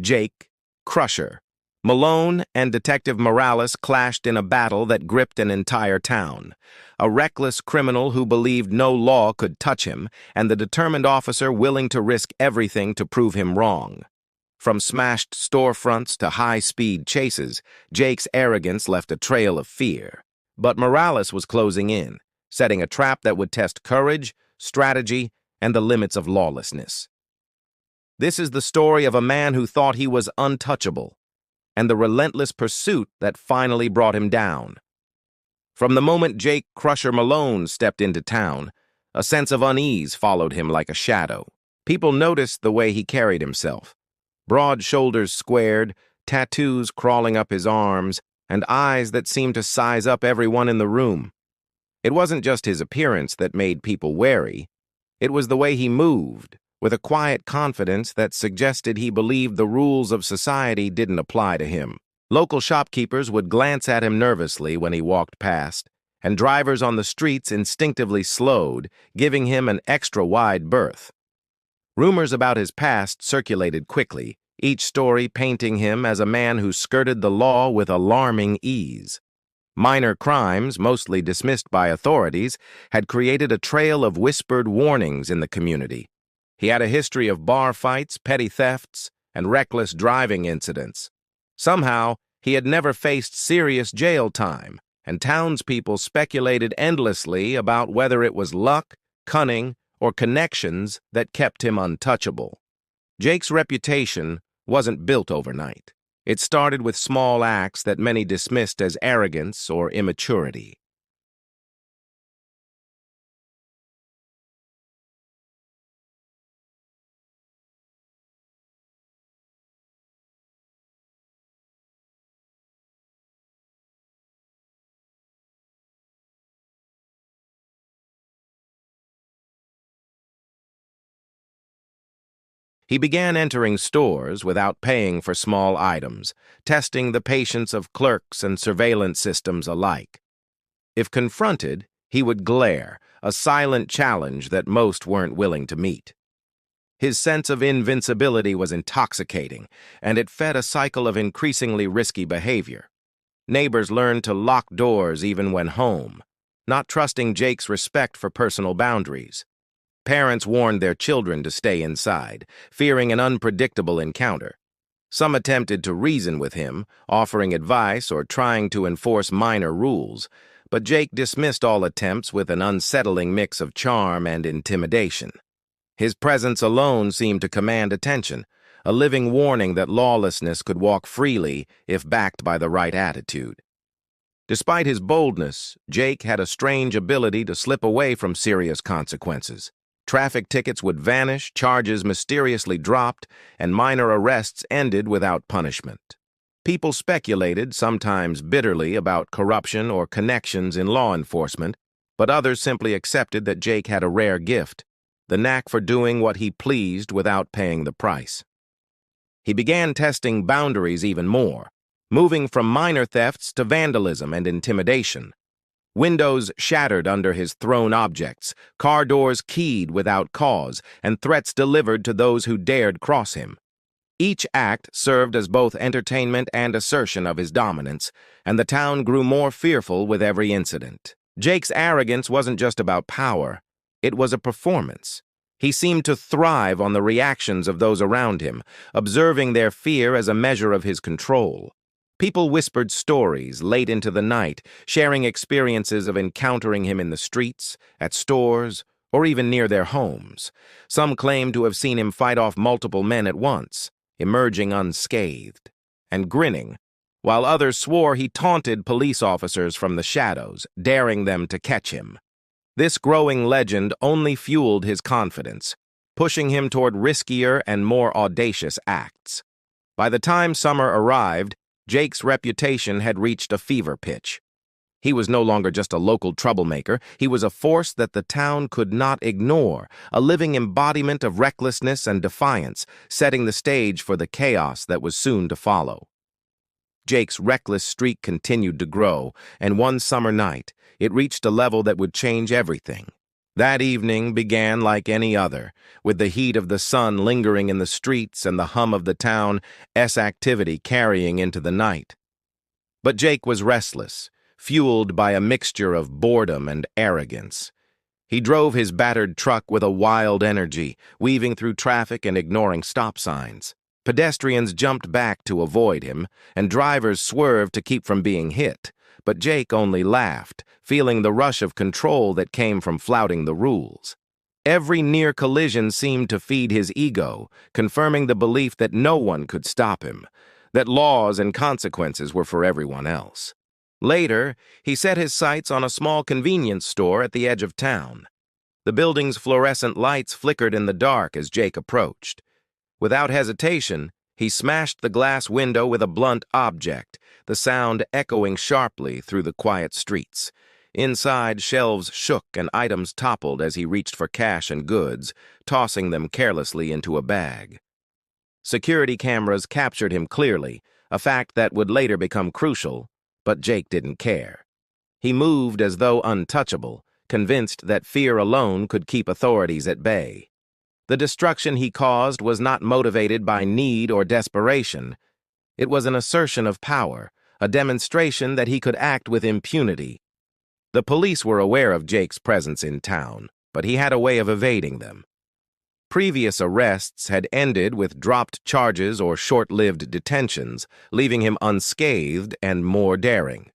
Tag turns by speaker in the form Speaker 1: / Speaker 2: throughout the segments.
Speaker 1: Jake, Crusher. Malone and Detective Morales clashed in a battle that gripped an entire town. A reckless criminal who believed no law could touch him, and the determined officer willing to risk everything to prove him wrong. From smashed storefronts to high-speed chases, Jake's arrogance left a trail of fear. But Morales was closing in, setting a trap that would test courage, strategy, and the limits of lawlessness. This is the story of a man who thought he was untouchable, and the relentless pursuit that finally brought him down. From the moment Jake Crusher Malone stepped into town, a sense of unease followed him like a shadow. People noticed the way he carried himself. Broad shoulders squared, tattoos crawling up his arms, and eyes that seemed to size up everyone in the room. It wasn't just his appearance that made people wary. It was the way he moved, with a quiet confidence that suggested he believed the rules of society didn't apply to him. Local shopkeepers would glance at him nervously when he walked past, and drivers on the streets instinctively slowed, giving him an extra-wide berth. Rumors about his past circulated quickly, each story painting him as a man who skirted the law with alarming ease. Minor crimes, mostly dismissed by authorities, had created a trail of whispered warnings in the community. He had a history of bar fights, petty thefts, and reckless driving incidents. Somehow, he had never faced serious jail time, and townspeople speculated endlessly about whether it was luck, cunning, or connections that kept him untouchable. Jake's reputation wasn't built overnight. It started with small acts that many dismissed as arrogance or immaturity. He began entering stores without paying for small items, testing the patience of clerks and surveillance systems alike. If confronted, he would glare, a silent challenge that most weren't willing to meet. His sense of invincibility was intoxicating, and it fed a cycle of increasingly risky behavior. Neighbors learned to lock doors even when home, not trusting Jake's respect for personal boundaries. Parents warned their children to stay inside, fearing an unpredictable encounter. Some attempted to reason with him, offering advice or trying to enforce minor rules, but Jake dismissed all attempts with an unsettling mix of charm and intimidation. His presence alone seemed to command attention, a living warning that lawlessness could walk freely if backed by the right attitude. Despite his boldness, Jake had a strange ability to slip away from serious consequences. Traffic tickets would vanish, charges mysteriously dropped, and minor arrests ended without punishment. People speculated, sometimes bitterly, about corruption or connections in law enforcement, but others simply accepted that Jake had a rare gift, the knack for doing what he pleased without paying the price. He began testing boundaries even more, moving from minor thefts to vandalism and intimidation. Windows shattered under his thrown objects, car doors keyed without cause, and threats delivered to those who dared cross him. Each act served as both entertainment and assertion of his dominance, and the town grew more fearful with every incident. Jake's arrogance wasn't just about power, it was a performance. He seemed to thrive on the reactions of those around him, observing their fear as a measure of his control. People whispered stories late into the night, sharing experiences of encountering him in the streets, at stores, or even near their homes. Some claimed to have seen him fight off multiple men at once, emerging unscathed and grinning, while others swore he taunted police officers from the shadows, daring them to catch him. This growing legend only fueled his confidence, pushing him toward riskier and more audacious acts. By the time summer arrived, Jake's reputation had reached a fever pitch. He was no longer just a local troublemaker, he was a force that the town could not ignore, a living embodiment of recklessness and defiance, setting the stage for the chaos that was soon to follow. Jake's reckless streak continued to grow, and one summer night, it reached a level that would change everything. That evening began like any other, with the heat of the sun lingering in the streets and the hum of the town's activity carrying into the night. But Jake was restless, fueled by a mixture of boredom and arrogance. He drove his battered truck with a wild energy, weaving through traffic and ignoring stop signs. Pedestrians jumped back to avoid him, and drivers swerved to keep from being hit. But Jake only laughed, feeling the rush of control that came from flouting the rules. Every near collision seemed to feed his ego, confirming the belief that no one could stop him, that laws and consequences were for everyone else. Later, he set his sights on a small convenience store at the edge of town. The building's fluorescent lights flickered in the dark as Jake approached. Without hesitation, he smashed the glass window with a blunt object, the sound echoing sharply through the quiet streets. Inside, shelves shook and items toppled as he reached for cash and goods, tossing them carelessly into a bag. Security cameras captured him clearly, a fact that would later become crucial, but Jake didn't care. He moved as though untouchable, convinced that fear alone could keep authorities at bay. The destruction he caused was not motivated by need or desperation. It was an assertion of power, a demonstration that he could act with impunity. The police were aware of Jake's presence in town, but he had a way of evading them. Previous arrests had ended with dropped charges or short-lived detentions, leaving him unscathed and more daring.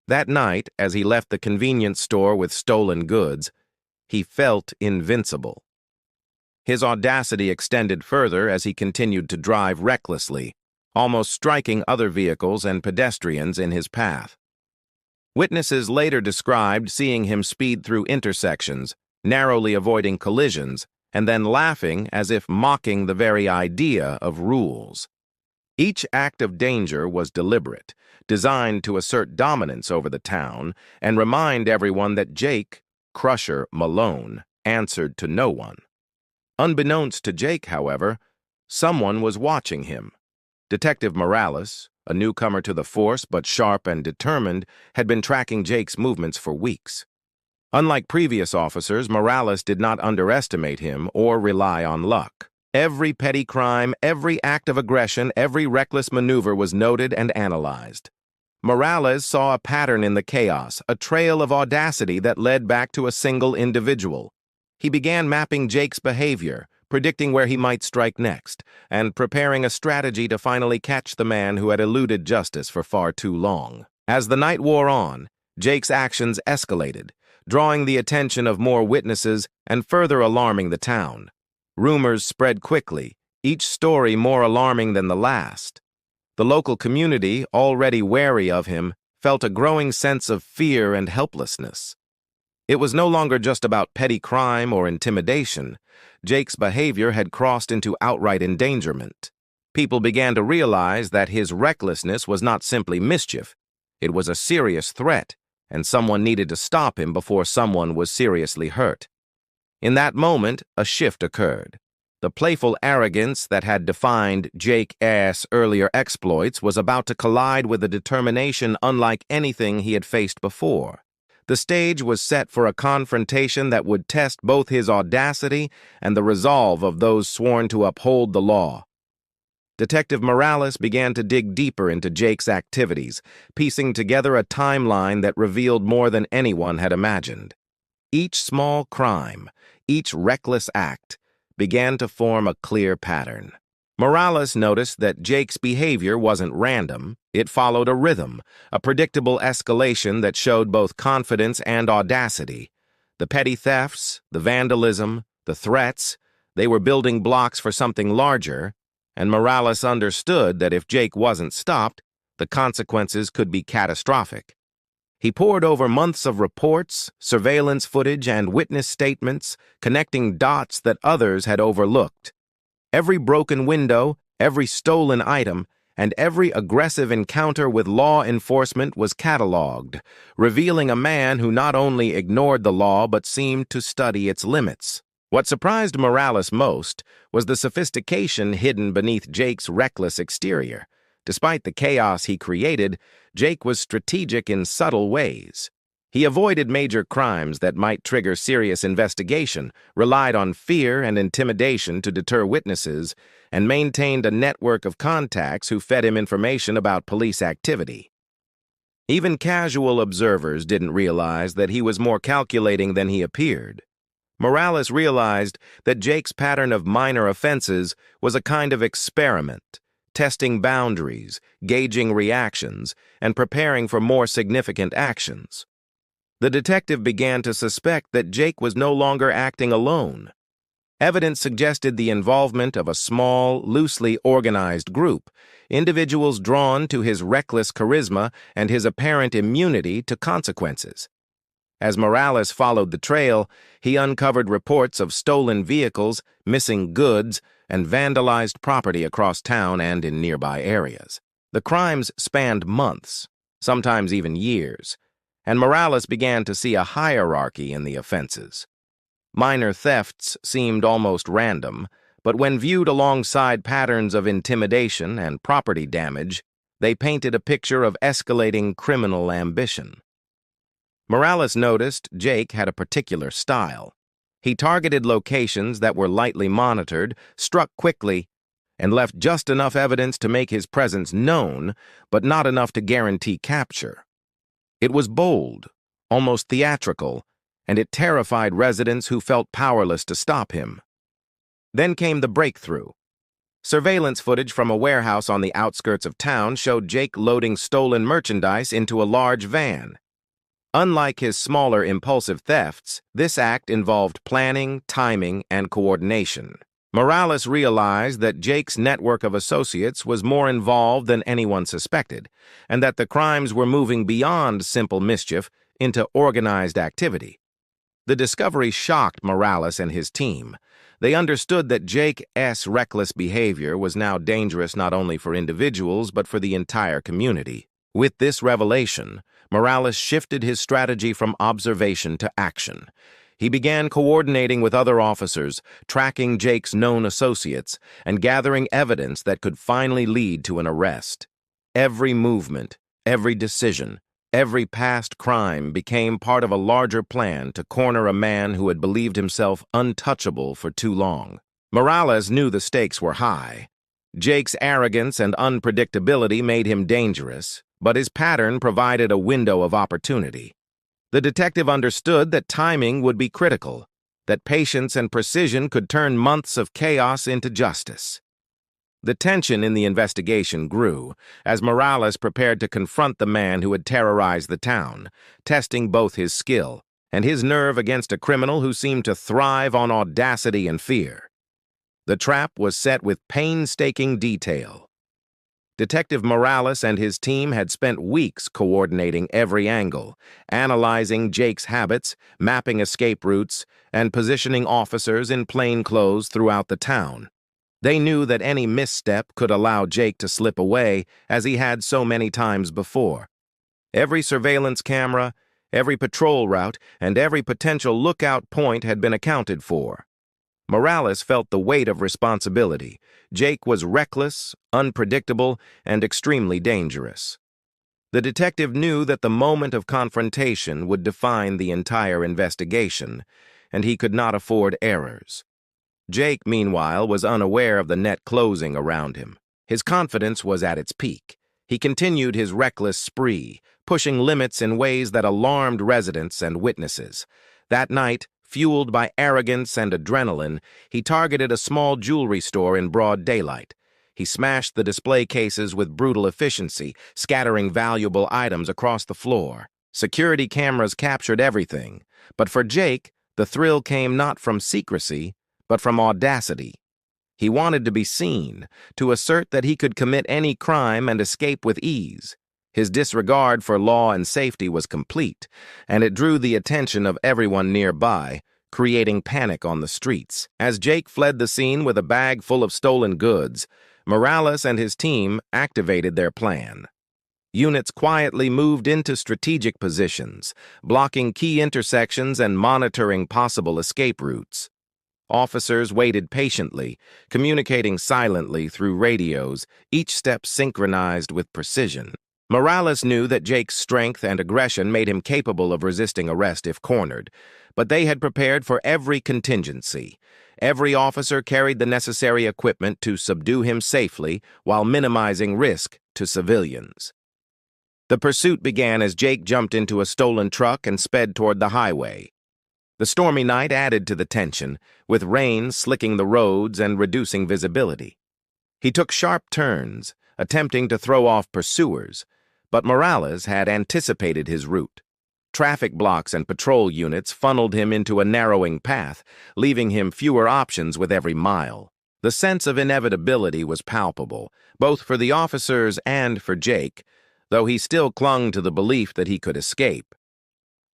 Speaker 1: That night, as he left the convenience store with stolen goods, he felt invincible. His audacity extended further as he continued to drive recklessly, almost striking other vehicles and pedestrians in his path. Witnesses later described seeing him speed through intersections, narrowly avoiding collisions, and then laughing as if mocking the very idea of rules. Each act of danger was deliberate, designed to assert dominance over the town and remind everyone that Jake, Crusher Malone, answered to no one. Unbeknownst to Jake, however, someone was watching him. Detective Morales, a newcomer to the force but sharp and determined, had been tracking Jake's movements for weeks. Unlike previous officers, Morales did not underestimate him or rely on luck. Every petty crime, every act of aggression, every reckless maneuver was noted and analyzed. Morales saw a pattern in the chaos, a trail of audacity that led back to a single individual. He began mapping Jake's behavior, predicting where he might strike next, and preparing a strategy to finally catch the man who had eluded justice for far too long. As the night wore on, Jake's actions escalated, drawing the attention of more witnesses and further alarming the town. Rumors spread quickly, each story more alarming than the last. The local community, already wary of him, felt a growing sense of fear and helplessness. It was no longer just about petty crime or intimidation. Jake's behavior had crossed into outright endangerment. People began to realize that his recklessness was not simply mischief. It was a serious threat, and someone needed to stop him before someone was seriously hurt. In that moment, a shift occurred. The playful arrogance that had defined Jake's earlier exploits was about to collide with a determination unlike anything he had faced before. The stage was set for a confrontation that would test both his audacity and the resolve of those sworn to uphold the law. Detective Morales began to dig deeper into Jake's activities, piecing together a timeline that revealed more than anyone had imagined. Each small crime, each reckless act, began to form a clear pattern. Morales noticed that Jake's behavior wasn't random. It followed a rhythm, a predictable escalation that showed both confidence and audacity. The petty thefts, the vandalism, the threats, they were building blocks for something larger, and Morales understood that if Jake wasn't stopped, the consequences could be catastrophic. He pored over months of reports, surveillance footage, and witness statements, connecting dots that others had overlooked. Every broken window, every stolen item, and every aggressive encounter with law enforcement was cataloged, revealing a man who not only ignored the law but seemed to study its limits. What surprised Morales most was the sophistication hidden beneath Jake's reckless exterior. Despite the chaos he created, Jake was strategic in subtle ways. He avoided major crimes that might trigger serious investigation, relied on fear and intimidation to deter witnesses, and maintained a network of contacts who fed him information about police activity. Even casual observers didn't realize that he was more calculating than he appeared. Morales realized that Jake's pattern of minor offenses was a kind of experiment, testing boundaries, gauging reactions, and preparing for more significant actions. The detective began to suspect that Jake was no longer acting alone. Evidence suggested the involvement of a small, loosely organized group, individuals drawn to his reckless charisma and his apparent immunity to consequences. As Morales followed the trail, he uncovered reports of stolen vehicles, missing goods, and vandalized property across town and in nearby areas. The crimes spanned months, sometimes even years, and Morales began to see a hierarchy in the offenses. Minor thefts seemed almost random, but when viewed alongside patterns of intimidation and property damage, they painted a picture of escalating criminal ambition. Morales noticed Jake had a particular style. He targeted locations that were lightly monitored, struck quickly, and left just enough evidence to make his presence known, but not enough to guarantee capture. It was bold, almost theatrical, and it terrified residents who felt powerless to stop him. Then came the breakthrough. Surveillance footage from a warehouse on the outskirts of town showed Jake loading stolen merchandise into a large van. Unlike his smaller impulsive thefts, this act involved planning, timing, and coordination. Morales realized that Jake's network of associates was more involved than anyone suspected, and that the crimes were moving beyond simple mischief into organized activity. The discovery shocked Morales and his team. They understood that Jake's reckless behavior was now dangerous not only for individuals but for the entire community. With this revelation, Morales shifted his strategy from observation to action. He began coordinating with other officers, tracking Jake's known associates, and gathering evidence that could finally lead to an arrest. Every movement, every decision, every past crime became part of a larger plan to corner a man who had believed himself untouchable for too long. Morales knew the stakes were high. Jake's arrogance and unpredictability made him dangerous, but his pattern provided a window of opportunity. The detective understood that timing would be critical, that patience and precision could turn months of chaos into justice. The tension in the investigation grew as Morales prepared to confront the man who had terrorized the town, testing both his skill and his nerve against a criminal who seemed to thrive on audacity and fear. The trap was set with painstaking detail. Detective Morales and his team had spent weeks coordinating every angle, analyzing Jake's habits, mapping escape routes, and positioning officers in plain clothes throughout the town. They knew that any misstep could allow Jake to slip away, as he had so many times before. Every surveillance camera, every patrol route, and every potential lookout point had been accounted for. Morales felt the weight of responsibility. Jake was reckless, unpredictable, and extremely dangerous. The detective knew that the moment of confrontation would define the entire investigation, and he could not afford errors. Jake, meanwhile, was unaware of the net closing around him. His confidence was at its peak. He continued his reckless spree, pushing limits in ways that alarmed residents and witnesses. That night, fueled by arrogance and adrenaline, he targeted a small jewelry store in broad daylight. He smashed the display cases with brutal efficiency, scattering valuable items across the floor. Security cameras captured everything, but for Jake, the thrill came not from secrecy, but from audacity. He wanted to be seen, to assert that he could commit any crime and escape with ease. His disregard for law and safety was complete, and it drew the attention of everyone nearby, creating panic on the streets. As Jake fled the scene with a bag full of stolen goods, Morales and his team activated their plan. Units quietly moved into strategic positions, blocking key intersections and monitoring possible escape routes. Officers waited patiently, communicating silently through radios, each step synchronized with precision. Morales knew that Jake's strength and aggression made him capable of resisting arrest if cornered, but they had prepared for every contingency. Every officer carried the necessary equipment to subdue him safely while minimizing risk to civilians. The pursuit began as Jake jumped into a stolen truck and sped toward the highway. The stormy night added to the tension, with rain slicking the roads and reducing visibility. He took sharp turns, attempting to throw off pursuers, but Morales had anticipated his route. Traffic blocks and patrol units funneled him into a narrowing path, leaving him fewer options with every mile. The sense of inevitability was palpable, both for the officers and for Jake, though he still clung to the belief that he could escape.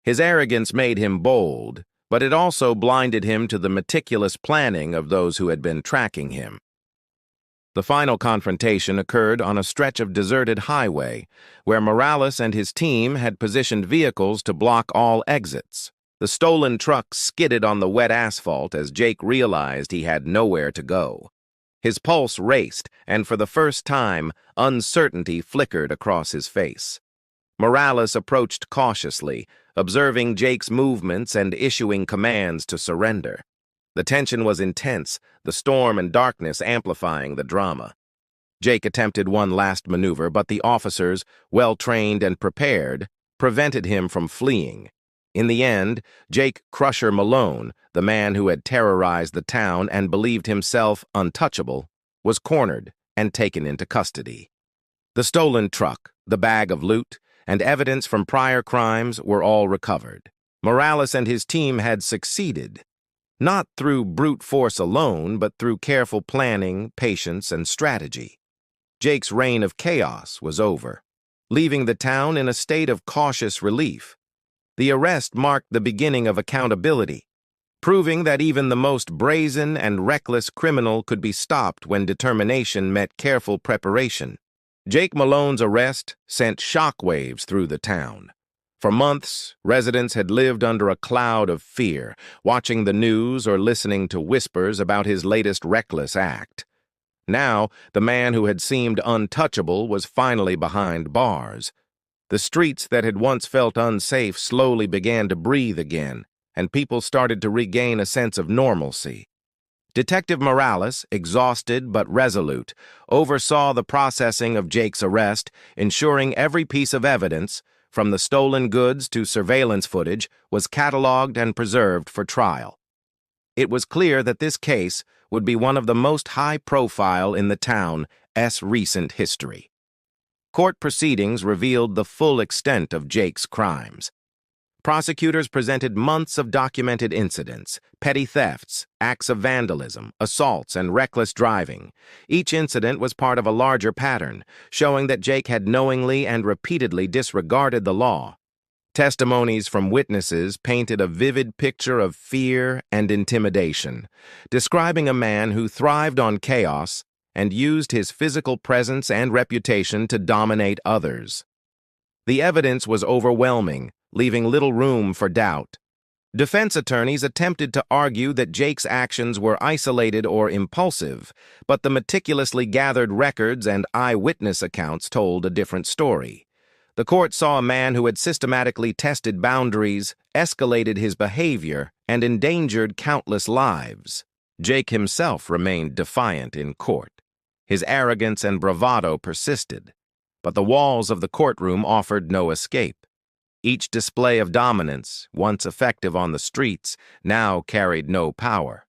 Speaker 1: His arrogance made him bold, but it also blinded him to the meticulous planning of those who had been tracking him. The final confrontation occurred on a stretch of deserted highway, where Morales and his team had positioned vehicles to block all exits. The stolen truck skidded on the wet asphalt as Jake realized he had nowhere to go. His pulse raced, and for the first time, uncertainty flickered across his face. Morales approached cautiously, observing Jake's movements and issuing commands to surrender. The tension was intense, the storm and darkness amplifying the drama. Jake attempted one last maneuver, but the officers, well-trained and prepared, prevented him from fleeing. In the end, Jake "Crusher" Malone, the man who had terrorized the town and believed himself untouchable, was cornered and taken into custody. The stolen truck, the bag of loot, and evidence from prior crimes were all recovered. Morales and his team had succeeded, not through brute force alone, but through careful planning, patience, and strategy. Jake's reign of chaos was over, leaving the town in a state of cautious relief. The arrest marked the beginning of accountability, proving that even the most brazen and reckless criminal could be stopped when determination met careful preparation. Jake Malone's arrest sent shockwaves through the town. For months, residents had lived under a cloud of fear, watching the news or listening to whispers about his latest reckless act. Now, the man who had seemed untouchable was finally behind bars. The streets that had once felt unsafe slowly began to breathe again, and people started to regain a sense of normalcy. Detective Morales, exhausted but resolute, oversaw the processing of Jake's arrest, ensuring every piece of evidence, from the stolen goods to surveillance footage, was cataloged and preserved for trial. It was clear that this case would be one of the most high-profile in the town's recent history. Court proceedings revealed the full extent of Jake's crimes. Prosecutors presented months of documented incidents, petty thefts, acts of vandalism, assaults, and reckless driving. Each incident was part of a larger pattern, showing that Jake had knowingly and repeatedly disregarded the law. Testimonies from witnesses painted a vivid picture of fear and intimidation, describing a man who thrived on chaos and used his physical presence and reputation to dominate others. The evidence was overwhelming, leaving little room for doubt. Defense attorneys attempted to argue that Jake's actions were isolated or impulsive, but the meticulously gathered records and eyewitness accounts told a different story. The court saw a man who had systematically tested boundaries, escalated his behavior, and endangered countless lives. Jake himself remained defiant in court. His arrogance and bravado persisted, but the walls of the courtroom offered no escape. Each display of dominance, once effective on the streets, now carried no power.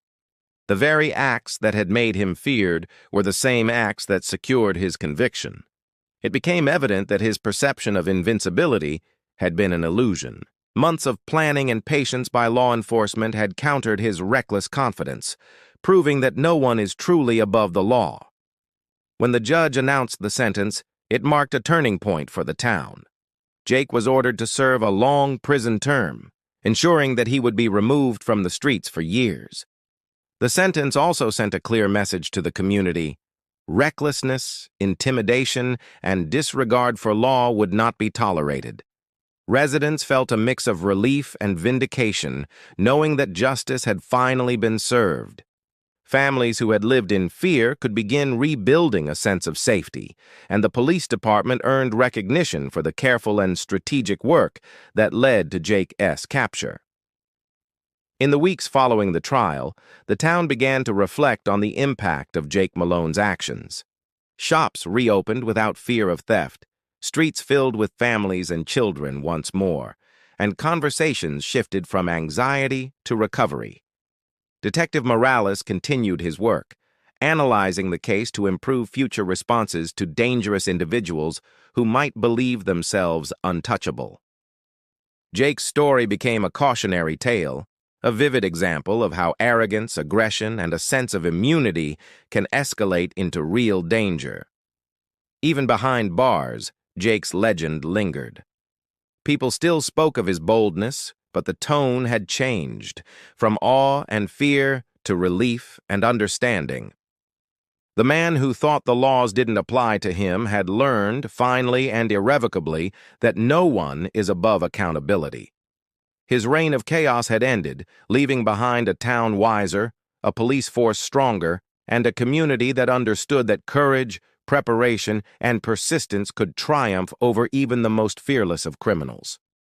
Speaker 1: The very acts that had made him feared were the same acts that secured his conviction. It became evident that his perception of invincibility had been an illusion. Months of planning and patience by law enforcement had countered his reckless confidence, proving that no one is truly above the law. When the judge announced the sentence, it marked a turning point for the town. Jake was ordered to serve a long prison term, ensuring that he would be removed from the streets for years. The sentence also sent a clear message to the community. Recklessness, intimidation, and disregard for law would not be tolerated. Residents felt a mix of relief and vindication, knowing that justice had finally been served. Families who had lived in fear could begin rebuilding a sense of safety, and the police department earned recognition for the careful and strategic work that led to Jake's capture. In the weeks following the trial, the town began to reflect on the impact of Jake Malone's actions. Shops reopened without fear of theft, streets filled with families and children once more, and conversations shifted from anxiety to recovery. Detective Morales continued his work, analyzing the case to improve future responses to dangerous individuals who might believe themselves untouchable. Jake's story became a cautionary tale, a vivid example of how arrogance, aggression, and a sense of immunity can escalate into real danger. Even behind bars, Jake's legend lingered. People still spoke of his boldness, but the tone had changed, from awe and fear to relief and understanding. The man who thought the laws didn't apply to him had learned, finally and irrevocably, that no one is above accountability. His reign of chaos had ended, leaving behind a town wiser, a police force stronger, and a community that understood that courage, preparation, and persistence could triumph over even the most fearless of criminals.